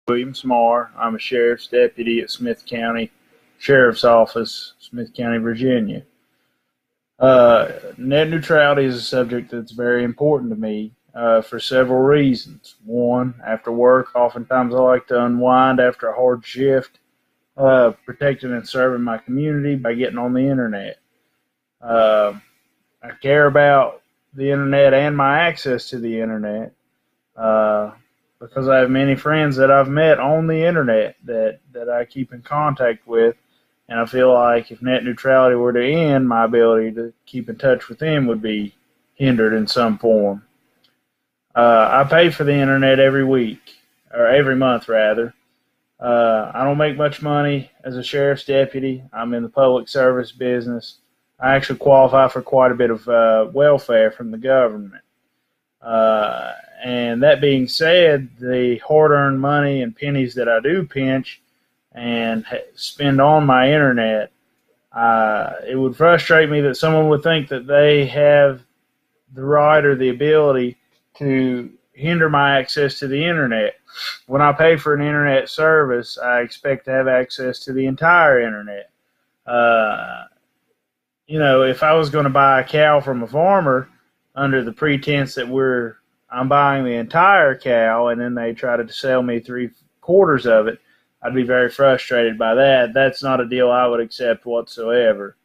William Smar. I'm a sheriff's deputy at Smith County Sheriff's Office, Smith County, Virginia. Net neutrality is a subject that's very important to me for several reasons. One, after work, oftentimes I like to unwind after a hard shift, protecting and serving my community by getting on the internet. I care about the internet and my access to the internet because I have many friends that I've met on the internet that I keep in contact with. And I feel like if net neutrality were to end, my ability to keep in touch with them would be hindered in some form. I pay for the internet every week, or every month rather. I don't make much money as a sheriff's deputy. I'm in the public service business. I actually qualify for quite a bit of welfare from the government. And that being said, the hard-earned money and pennies that I do pinch and spend on my internet, it would frustrate me that someone would think that they have the right or the ability to hinder my access to the internet. When I pay for an internet service, I expect to have access to the entire internet. If I was going to buy a cow from a farmer under the pretense that I'm buying the entire cow and then they try to sell me 3/4 of it, I'd be very frustrated by that. That's not a deal I would accept whatsoever.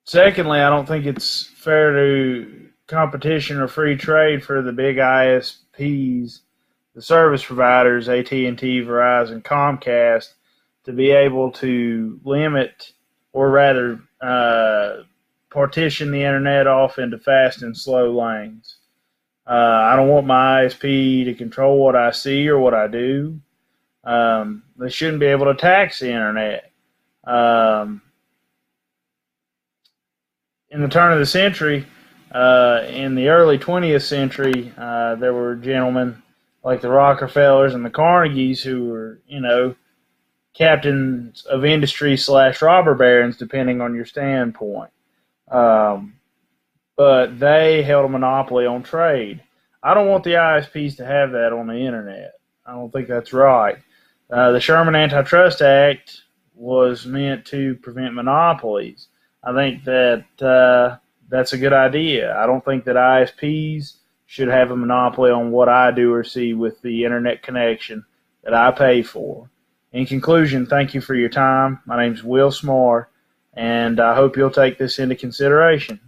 Secondly, I don't think it's fair to competition or free trade for the big ISPs, the service providers, AT&T, Verizon, Comcast, to be able to limit or rather partition the internet off into fast and slow lanes. I don't want my ISP to control what I see or what I do. They shouldn't be able to tax the internet. In the turn of the century, in the early 20th century, there were gentlemen like the Rockefellers and the Carnegies who were, captains of industry / robber barons, depending on your standpoint. But they held a monopoly on trade. I don't want the ISPs to have that on the internet. I don't think that's right. The Sherman Antitrust Act was meant to prevent monopolies. I think that that's a good idea. I don't think that ISPs should have a monopoly on what I do or see with the internet connection that I pay for. In conclusion, thank you for your time. My name's Will Smar, and I hope you'll take this into consideration.